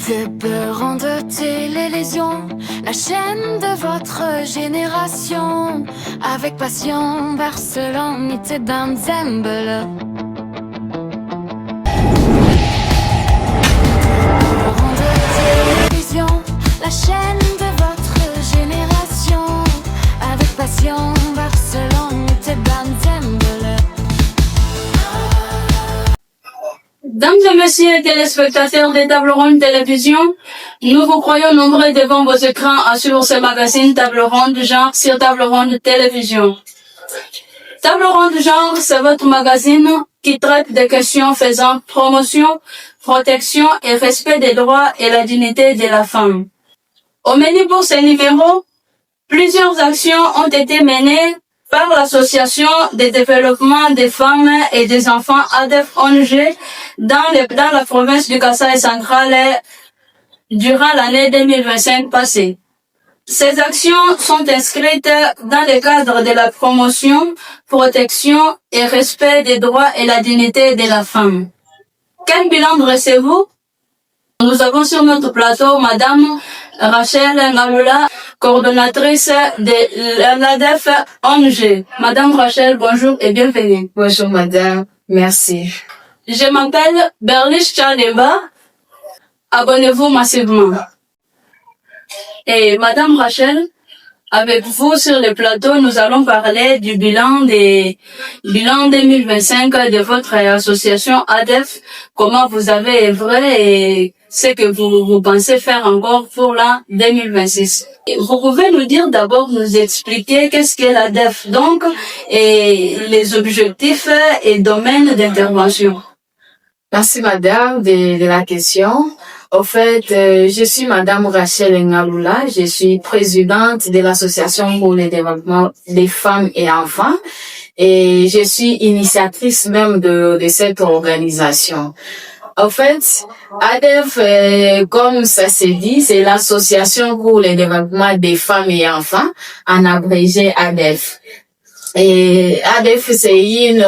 Dépeurant de télévision, la chaîne de votre génération. Avec passion, Barcelone, était dans Zembele. Dépeurant de télévision, la chaîne de votre génération. Avec passion, Barcelone, était dans Zembele. Mesdames et messieurs téléspectateurs des Tables Rondes Télévision, nous vous croyons nombreux devant vos écrans à suivre ce magazine Table Ronde Genre sur Table Ronde Télévision. Table Ronde Genre, c'est votre magazine qui traite des questions faisant promotion, protection et respect des droits et la dignité de la femme. Au menu pour ce numéro, plusieurs actions ont été menées par l'Association de développement des femmes et des enfants ADEF-ONG dans la province du Kasaï central durant l'année 2025 passée. Ces actions sont inscrites dans le cadre de la promotion, protection et respect des droits et la dignité de la femme. Quel bilan dressez-vous? Nous avons sur notre plateau Madame Rachel Ngalula, coordonnatrice de l'ADEF ONG. Madame Rachel, bonjour et bienvenue. Bonjour madame, merci. Je m'appelle Berlish Chanemba. Abonnez-vous massivement. Et Madame Rachel, avec vous sur le plateau, nous allons parler du bilan 2025 de votre association ADEF. Comment vous avez œuvré et ce que vous pensez faire encore pour l'an 2026. Et vous pouvez nous dire d'abord, nous expliquer qu'est-ce qu'est l'ADEF donc et les objectifs et domaines d'intervention. Merci madame de la question. Au fait, je suis madame Rachel Ngalula, je suis présidente de l'association pour le développement des femmes et enfants et je suis initiatrice même de cette organisation. En fait, ADEF, comme ça se dit, c'est l'association pour le développement des femmes et enfants, en abrégé ADEF. Et ADEF, c'est une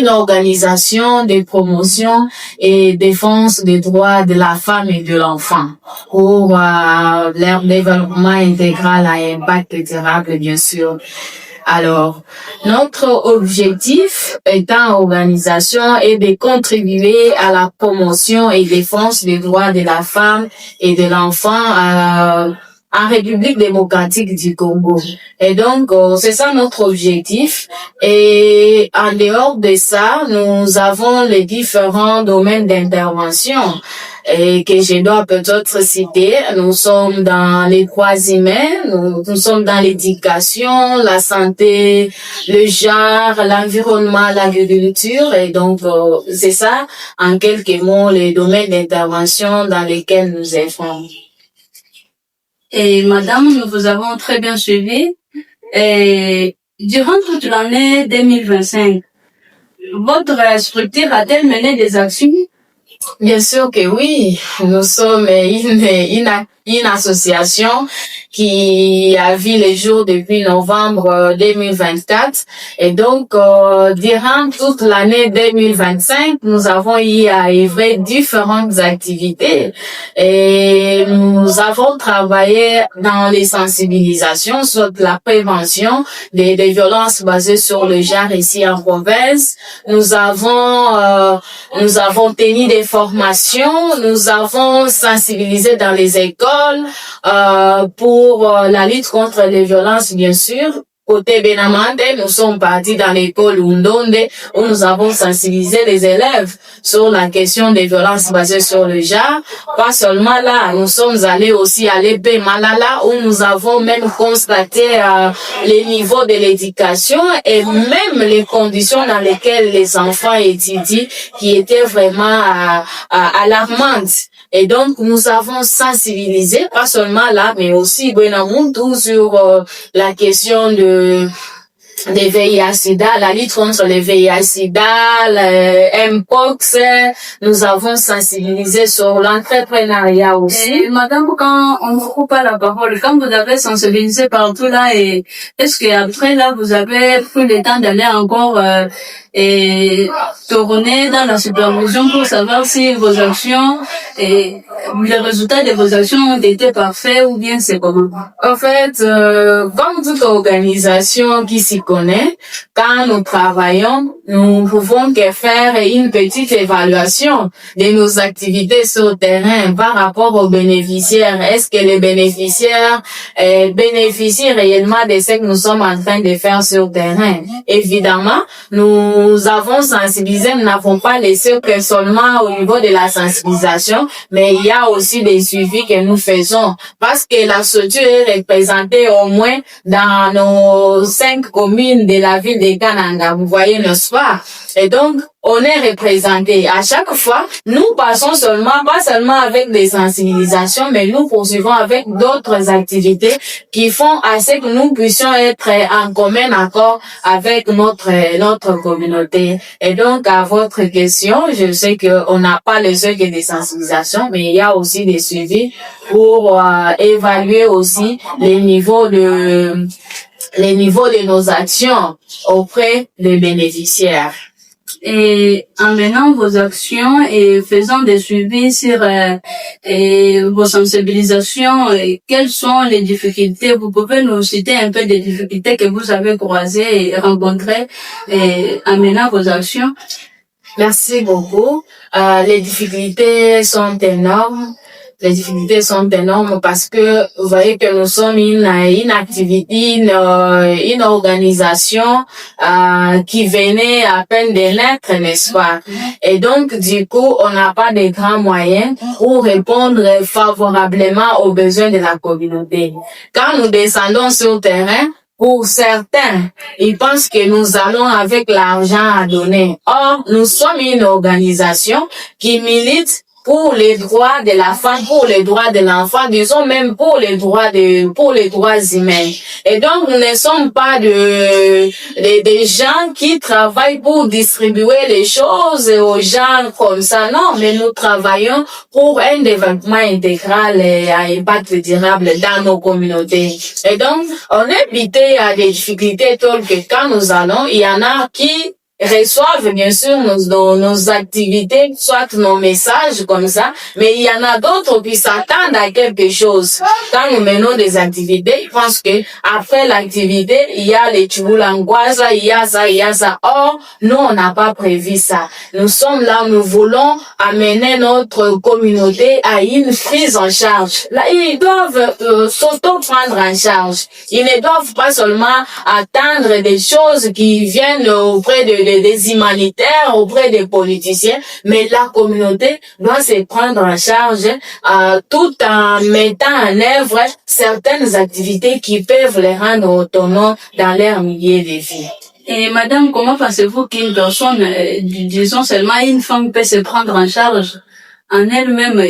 organisation de promotion et défense des droits de la femme et de l'enfant pour leur développement intégral à impact durable, bien sûr. Alors, notre objectif étant organisation est de contribuer à la promotion et défense des droits de la femme et de l'enfant en République démocratique du Congo. Et donc, c'est ça notre objectif. Et en dehors de ça, nous avons les différents domaines d'intervention et que je dois peut-être citer. Nous sommes dans les droits humains, nous sommes dans l'éducation, la santé, le genre, l'environnement, l'agriculture. Et donc, c'est ça, en quelques mots, les domaines d'intervention dans lesquels nous œuvrons. Et madame, nous vous avons très bien suivi. Et durant toute l'année 2025, votre structure a-t-elle mené des actions? Bien sûr que oui. Nous sommes une association qui a vu le jour depuis novembre 2024. Et donc, durant toute l'année 2025, nous avons eu à œuvrer différentes activités. Et nous avons travaillé dans les sensibilisations sur la prévention des violences basées sur le genre ici en province. Nous avons tenu des formations, nous avons sensibilisé dans les écoles pour la lutte contre les violences, bien sûr. Côté Benamande, nous sommes partis dans l'école Undonde où nous avons sensibilisé les élèves sur la question des violences basées sur le genre. Pas seulement là, nous sommes allés aussi à l'épée Malala où nous avons même constaté les niveaux de l'éducation et même les conditions dans lesquelles les enfants étudient qui étaient vraiment alarmantes. Et donc, nous avons sensibilisé, pas seulement là, mais aussi Benamuntu sur la question des VIH-Sida, la lutte contre les VIH-Sida, le Mpox. Nous avons sensibilisé sur l'entrepreneuriat aussi. Et madame, quand on vous coupe pas la parole, quand vous avez sensibilisé partout là, et est-ce que après là, vous avez pris le temps d'aller encore tourner dans la supervision pour savoir si vos actions et les résultats de vos actions ont été parfaits ou bien c'est comment? En fait, comme toute organisation qui s'y connaît, quand nous travaillons, nous pouvons que faire une petite évaluation de nos activités sur le terrain par rapport aux bénéficiaires. Est-ce que les bénéficiaires bénéficient réellement de ce que nous sommes en train de faire sur le terrain? Évidemment, nous avons sensibilisé, nous n'avons pas laissé que seulement au niveau de la sensibilisation, mais il y a aussi des suivis que nous faisons parce que la structure est représentée au moins dans nos 5 communes de la ville de Kananga. Vous voyez, n'est-ce pas? Et donc, on est représenté. À chaque fois, nous passons pas seulement avec des sensibilisations, mais nous poursuivons avec d'autres activités qui font à ce que nous puissions être en commun accord avec notre communauté. Et donc, à votre question, je sais qu'on n'a pas les seuls que des sensibilisations, mais il y a aussi des suivis pour évaluer aussi les niveaux de nos actions auprès des bénéficiaires. Et en menant vos actions et faisant des suivis sur vos sensibilisations, quelles sont les difficultés? Vous pouvez nous citer un peu des difficultés que vous avez croisées et rencontrées en menant vos actions? Merci beaucoup. Les difficultés sont énormes. Les difficultés sont énormes parce que vous voyez que nous sommes une activité, une organisation qui venait à peine de naître, n'est-ce pas? Et donc, du coup, on n'a pas de grands moyens pour répondre favorablement aux besoins de la communauté. Quand nous descendons sur le terrain, pour certains, ils pensent que nous allons avec l'argent à donner. Or, nous sommes une organisation qui milite pour les droits de la femme, pour les droits de l'enfant, disons même pour les droits humains. Et donc, nous ne sommes pas des gens qui travaillent pour distribuer les choses aux gens comme ça. Non, mais nous travaillons pour un développement intégral et à impact durable dans nos communautés. Et donc, on est habité à des difficultés telles que quand nous allons, il y en a qui reçoivent bien sûr nos activités, soit nos messages comme ça, mais il y en a d'autres qui s'attendent à quelque chose. Quand nous menons des activités, ils pensent que après l'activité, il y a les tchoulangoises, il y a ça. Or, nous, on n'a pas prévu ça. Nous sommes là, nous voulons amener notre communauté à une prise en charge. Là, ils doivent s'auto-prendre en charge. Ils ne doivent pas seulement attendre des choses qui viennent auprès des humanitaires, auprès des politiciens, mais la communauté doit se prendre en charge tout en mettant en œuvre certaines activités qui peuvent les rendre autonomes dans leur milieu de vie. Et madame, comment pensez-vous qu'une personne, disons seulement une femme, peut se prendre en charge en elle-même?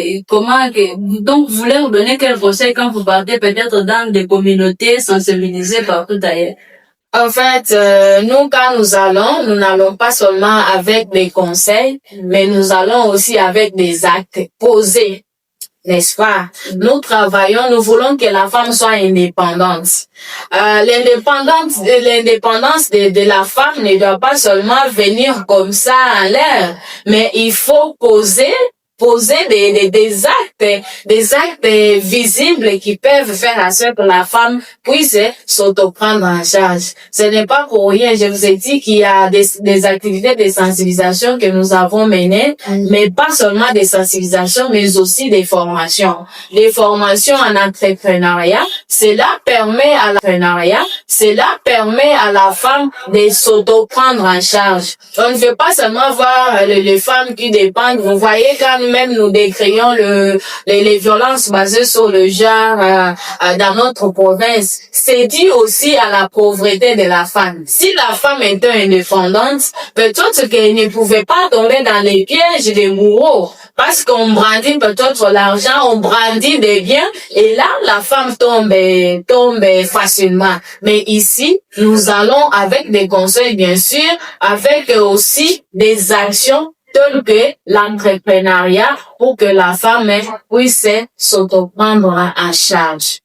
Donc, vous leur donnez quel conseil quand vous partez peut-être dans des communautés sensibilisées partout ailleurs? En fait, nous, quand nous n'allons pas seulement avec des conseils, mais nous allons aussi avec des actes posés, n'est-ce pas? Nous travaillons, nous voulons que la femme soit indépendante. L'indépendance de la femme ne doit pas seulement venir comme ça en l'air, mais il faut poser des actes visibles qui peuvent faire en sorte que la femme puisse s'auto-prendre en charge. Ce n'est pas pour rien, je vous ai dit qu'il y a des activités de sensibilisation que nous avons menées, mais pas seulement des sensibilisations, mais aussi des formations. Des formations en entrepreneuriat, cela permet à la femme de s'auto-prendre en charge. On ne veut pas seulement voir les femmes qui dépendent. Vous voyez, quand même nous décrions les violences basées sur le genre dans notre province, c'est dû aussi à la pauvreté de la femme. Si la femme était indépendante, peut-être qu'elle ne pouvait pas tomber dans les pièges des bourreaux, parce qu'on brandit peut-être l'argent, on brandit des biens, et là, la femme tombe facilement. Mais ici, nous allons avec des conseils, bien sûr, avec aussi des actions telles que l'entrepreneuriat pour que la femme puisse s'auto-prendre en charge.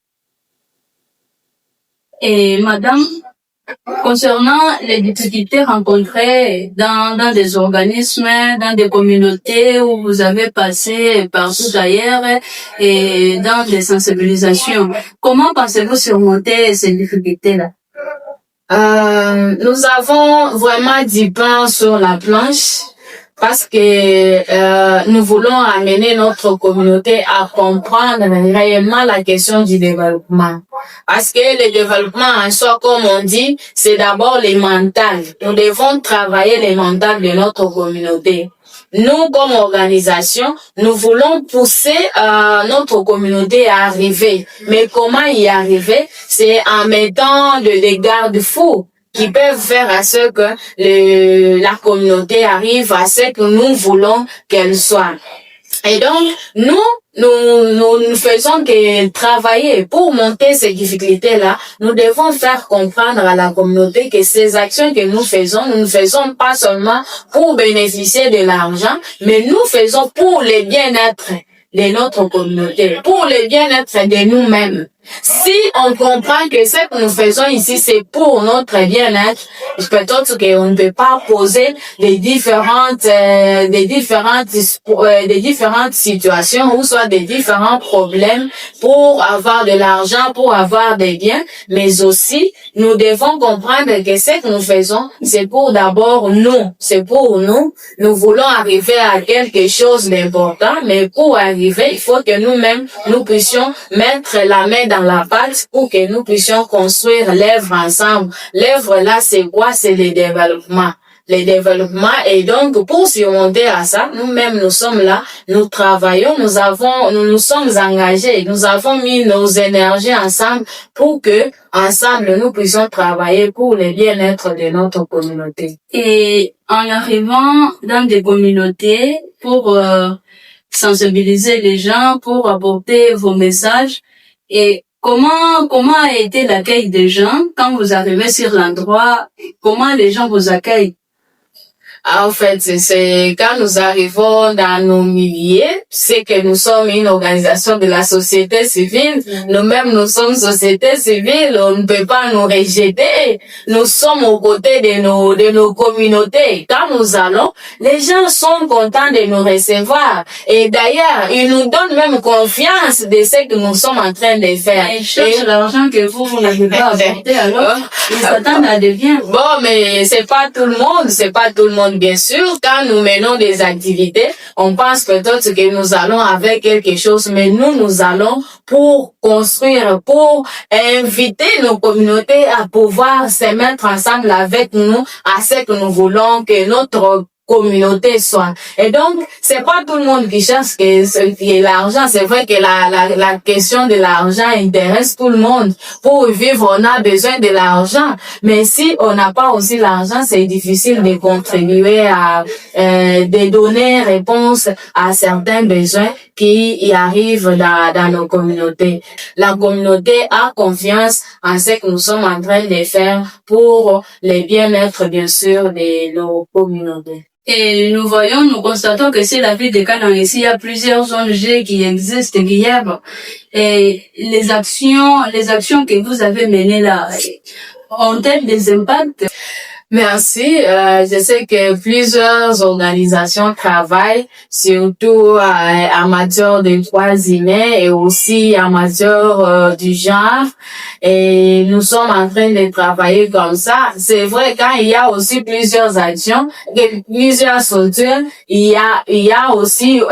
Et madame, Concernant les difficultés rencontrées dans des organismes, dans des communautés où vous avez passé partout ailleurs et dans des sensibilisations, comment pensez-vous surmonter ces difficultés-là? Nous avons vraiment du pain sur la planche parce que nous voulons amener notre communauté à comprendre réellement la question du développement. Parce que le développement en soi, comme on dit, c'est d'abord les mentales. Nous devons travailler les mentales de notre communauté. Nous, comme organisation, nous voulons pousser notre communauté à arriver. Mais comment y arriver? C'est en mettant des garde-fous qui peuvent faire à ce que la communauté arrive à ce que nous voulons qu'elle soit. Et donc, nous faisons que travailler pour monter ces difficultés-là. Nous devons faire comprendre à la communauté que ces actions que nous ne faisons pas seulement pour bénéficier de l'argent, mais nous faisons pour le bien-être de notre communauté, pour le bien-être de nous-mêmes. Si on comprend que ce que nous faisons ici, c'est pour notre bien-être, peut-être qu'on ne peut pas poser des différentes situations ou soit des différents problèmes pour avoir de l'argent, pour avoir des biens, mais aussi, nous devons comprendre que ce que nous faisons, c'est pour d'abord nous. C'est pour nous. Nous voulons arriver à quelque chose d'important, mais pour arriver, il faut que nous-mêmes, nous puissions mettre la main dans la pâte pour que nous puissions construire l'œuvre ensemble. L'œuvre là, c'est quoi? C'est le développement. Le développement, et donc pour surmonter à ça, nous-mêmes nous sommes là, nous travaillons, nous sommes engagés, nous avons mis nos énergies ensemble pour que ensemble nous puissions travailler pour le bien-être de notre communauté. Et en arrivant dans des communautés pour sensibiliser les gens, pour apporter vos messages, et comment a été l'accueil des gens quand vous arrivez sur l'endroit? Comment les gens vous accueillent? En fait, c'est quand nous arrivons dans nos milliers, c'est que nous sommes une organisation de la société civile. Nous-mêmes, nous sommes société civile. On ne peut pas nous rejeter. Nous sommes aux côtés de nos communautés. Quand nous allons, les gens sont contents de nous recevoir. Et d'ailleurs, ils nous donnent même confiance de ce que nous sommes en train de faire. Ils cherchent l'argent que vous n'avez pas apporté, alors ils s'attendent à des biens. Bon, mais c'est pas tout le monde. Bien sûr, quand nous menons des activités, on pense peut-être que nous allons avec quelque chose, mais nous allons pour construire, pour inviter nos communautés à pouvoir se mettre ensemble avec nous à ce que nous voulons que notre communauté soit. Et donc, c'est pas tout le monde qui cherche que l'argent. C'est vrai que la question de l'argent intéresse tout le monde. Pour vivre, on a besoin de l'argent. Mais si on n'a pas aussi l'argent, c'est difficile de contribuer à, de donner réponse à certains besoins qui y arrivent dans nos communautés. La communauté a confiance en ce que nous sommes en train de faire pour le bien-être, bien sûr, de nos communautés. Et nous constatons que c'est la ville de Canaan. Ici, il y a plusieurs ONG qui existent, qui œuvrent. Et les actions que vous avez menées là, ont-elles des impacts? Merci. Je sais que plusieurs organisations travaillent, surtout en matière de droits humains et aussi en matière du genre. Et nous sommes en train de travailler comme ça. C'est vrai, quand il y a aussi plusieurs actions, plusieurs structures, il y a aussi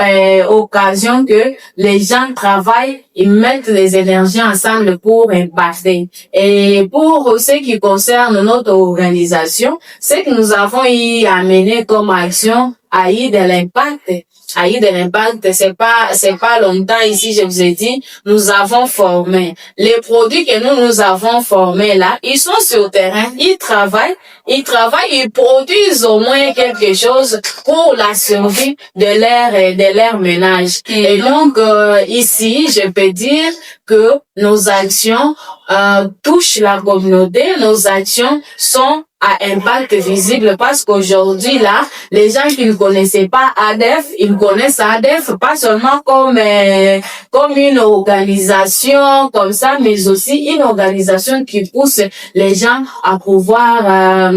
occasion que les gens travaillent, ils mettent les énergies ensemble pour impacter. Et pour ce qui concerne notre organisation, ce que nous avons y amené comme action a eu de l'impact. C'est pas longtemps ici, je vous ai dit, nous avons formé. Les produits que nous avons formés là, ils sont sur le terrain, ils travaillent, ils produisent au moins quelque chose pour la survie de leur ménage. Et donc, ici, je peux dire que nos actions touchent la communauté, nos actions sont à impact visible parce qu'aujourd'hui là, les gens qui ne connaissaient pas ADEF, ils connaissent ADEF pas seulement comme une organisation comme ça, mais aussi une organisation qui pousse les gens à pouvoir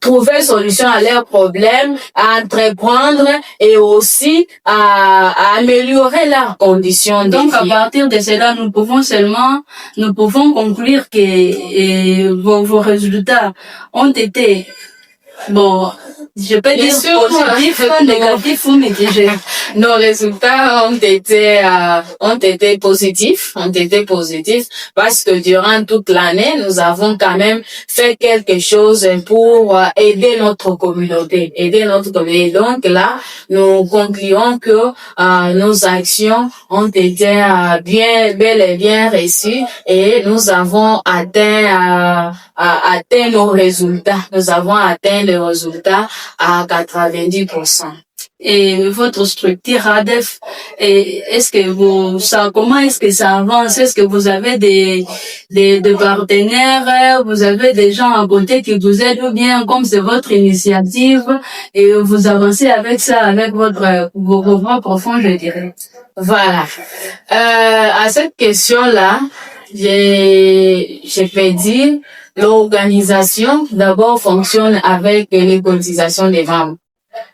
trouver solution à leurs problèmes, à entreprendre et aussi à améliorer leurs conditions de vie. Donc, à partir de cela, nous pouvons conclure que vos résultats ont été, bon, je peux dire positifs, négatifs ou mitigés. Nos résultats ont été positifs parce que durant toute l'année, nous avons quand même fait quelque chose pour aider notre communauté. Donc là, nous concluons que nos actions ont été bel et bien reçues et nous avons atteint nos résultats. Nous avons atteint les résultats à 90%. Et votre structure ADEF, comment est-ce que ça avance? Est-ce que vous avez des partenaires, vous avez des gens à côté qui vous aident ou bien comme c'est votre initiative et vous avancez avec ça, avec vos propres fonds, je dirais? Voilà. À cette question-là, je peux dire, l'organisation d'abord fonctionne avec les cotisations des membres.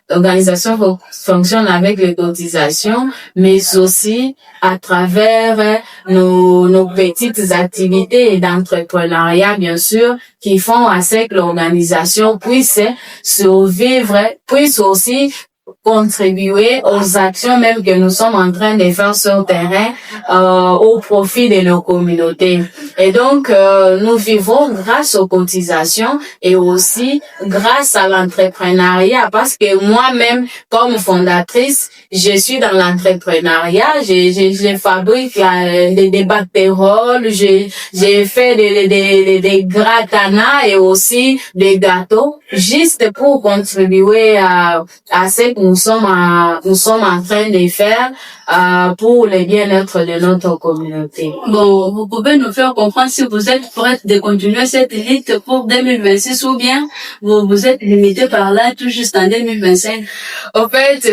L'organisation fonctionne avec les cotisations, mais aussi à travers nos petites activités d'entrepreneuriat, bien sûr, qui font à ce que l'organisation puisse survivre, puisse aussi contribuer aux actions même que nous sommes en train de faire sur le terrain au profit de nos communautés. Et donc, nous vivons grâce aux cotisations et aussi grâce à l'entrepreneuriat parce que moi-même, comme fondatrice, je suis dans l'entrepreneuriat, je fabrique des bactéroles, j'ai fait des gratanats et aussi des gâteaux juste pour contribuer à ce que nous sommes en train de faire pour le bien-être de notre communauté. Bon, vous pouvez nous faire comprendre si vous êtes prête de continuer cette lutte pour 2026 ou bien vous êtes limité par là tout juste en 2025. En fait,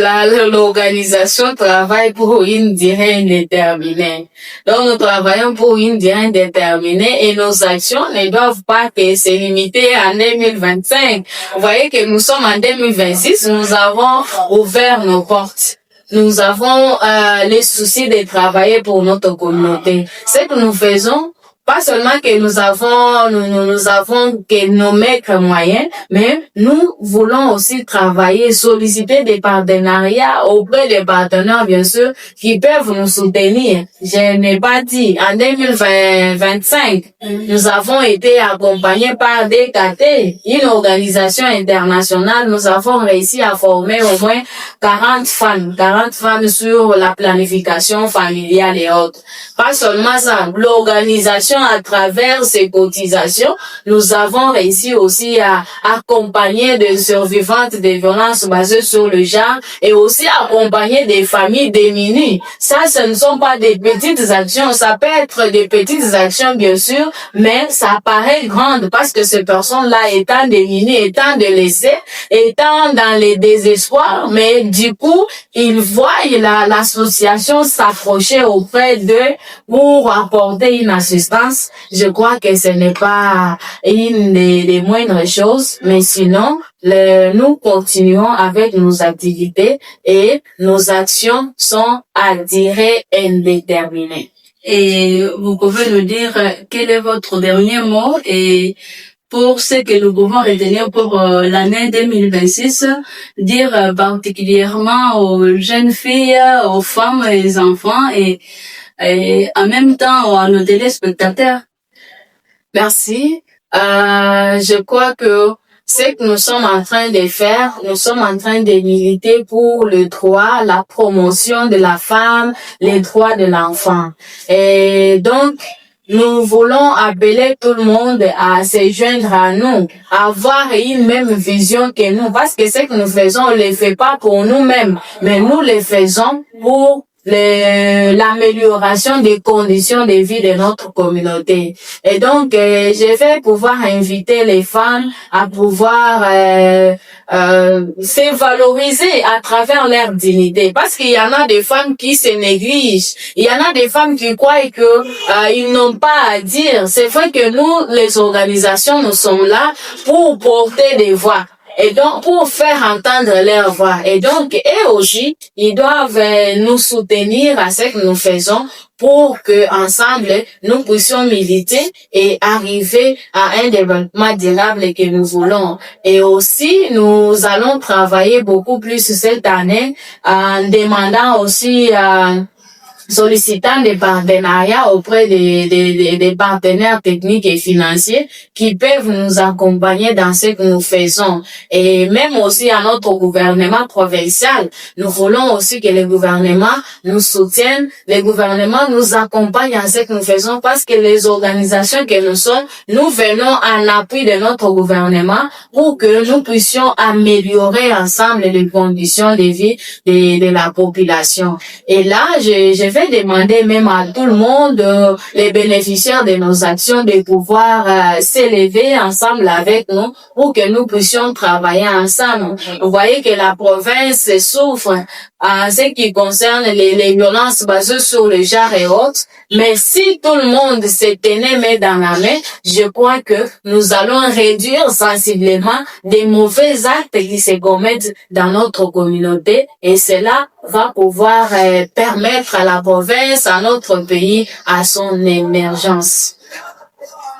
l'organisation travaille pour une durée indéterminée. Donc, nous travaillons pour une durée indéterminée et nos actions ne doivent pas se limiter en 2025. Vous voyez que nous sommes en 2026, nous avons ouvert nos portes. Nous avons les soucis de travailler pour notre communauté. Ce que nous faisons, pas seulement que nous avons que nos maigres moyens, mais nous voulons aussi travailler, solliciter des partenariats auprès des partenaires, bien sûr, qui peuvent nous soutenir. Je n'ai pas dit, en 2025, nous avons été accompagnés par DKT, une organisation internationale. Nous avons réussi à former au moins 40 femmes sur la planification familiale et autres. Pas seulement ça, l'organisation à travers ces cotisations, nous avons réussi aussi à accompagner des survivantes des violences basées sur le genre et aussi accompagner des familles démunies. Ça, ce ne sont pas des petites actions. Ça peut être des petites actions, bien sûr, mais ça paraît grande parce que ces personnes-là étant démunies, étant délaissées, étant dans les désespoirs, mais du coup, ils voient l'association s'approcher auprès d'eux pour apporter une assistance. Je crois que ce n'est pas une des moindres choses, mais sinon, nous continuons avec nos activités et nos actions sont à durée indéterminée. Et vous pouvez nous dire quel est votre dernier mot et pour ce que nous pouvons retenir pour l'année 2026, dire particulièrement aux jeunes filles, aux femmes et aux enfants et en même temps à nos téléspectateurs. Merci. Je crois que ce que nous sommes en train de faire, nous sommes en train de militer pour le droit, la promotion de la femme, les droits de l'enfant. Et donc, nous voulons appeler tout le monde à se joindre à nous, à avoir une même vision que nous, parce que ce que nous faisons, on ne le fait pas pour nous-mêmes, mais nous le faisons pour l'amélioration des conditions de vie de notre communauté. Et donc, je vais pouvoir inviter les femmes à pouvoir se valoriser à travers leur dignité. Parce qu'il y en a des femmes qui se négligent. Il y en a des femmes qui croient que ils n'ont pas à dire. C'est vrai que nous, les organisations, nous sommes là pour porter des voix. Et donc, pour faire entendre leur voix. Et donc, eux aussi, ils doivent nous soutenir à ce que nous faisons pour que, ensemble, nous puissions militer et arriver à un développement durable que nous voulons. Et aussi, nous allons travailler beaucoup plus cette année en demandant aussi sollicitant des partenariats auprès des partenaires techniques et financiers qui peuvent nous accompagner dans ce que nous faisons. Et même aussi à notre gouvernement provincial, nous voulons aussi que le gouvernement nous soutienne, le gouvernement nous accompagne dans ce que nous faisons parce que les organisations que nous sommes, nous venons en appui de notre gouvernement pour que nous puissions améliorer ensemble les conditions de vie de la population. Et là, je vais demander même à tout le monde, les bénéficiaires de nos actions, de pouvoir s'élever ensemble avec nous pour que nous puissions travailler ensemble. Vous voyez que la province souffre en ce qui concerne les violences basées sur le genre et autres. Mais si tout le monde se tenait main dans la main, je crois que nous allons réduire sensiblement des mauvais actes qui se commettent dans notre communauté et cela va pouvoir permettre à la province, à notre pays, à son émergence.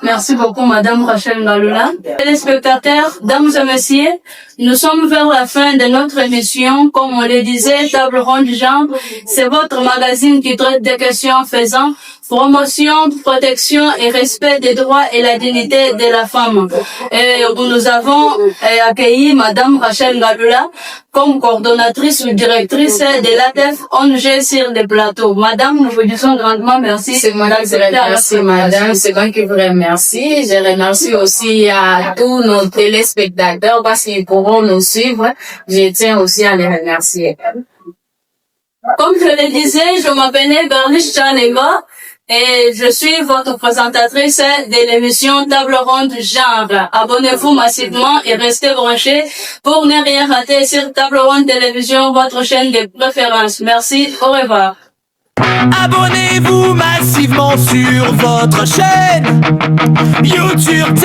Merci beaucoup, Madame Rachel Ngalula. Téléspectateurs, dames et messieurs, nous sommes vers la fin de notre émission. Comme on le disait, Table Ronde du Genre, c'est votre magazine qui traite des questions faisant promotion, protection et respect des droits et la dignité de la femme. Et nous avons accueilli Madame Rachel Ngalula comme coordonnatrice ou directrice de l'ATEF ONG sur le plateau. Madame, nous vous disons grandement merci. C'est moi qui vous remercie, madame. C'est moi qui vous remercie. Je remercie aussi à tous nos téléspectateurs parce qu'ils pourront nous suivre. Je tiens aussi à les remercier. Comme je le disais, je m'appelle Bernice Chanenga et je suis votre présentatrice de l'émission Table Ronde Genre. Abonnez-vous massivement et restez branchés pour ne rien rater sur Table Ronde Télévision, votre chaîne de préférence. Merci, au revoir. Abonnez-vous massivement sur votre chaîne YouTube.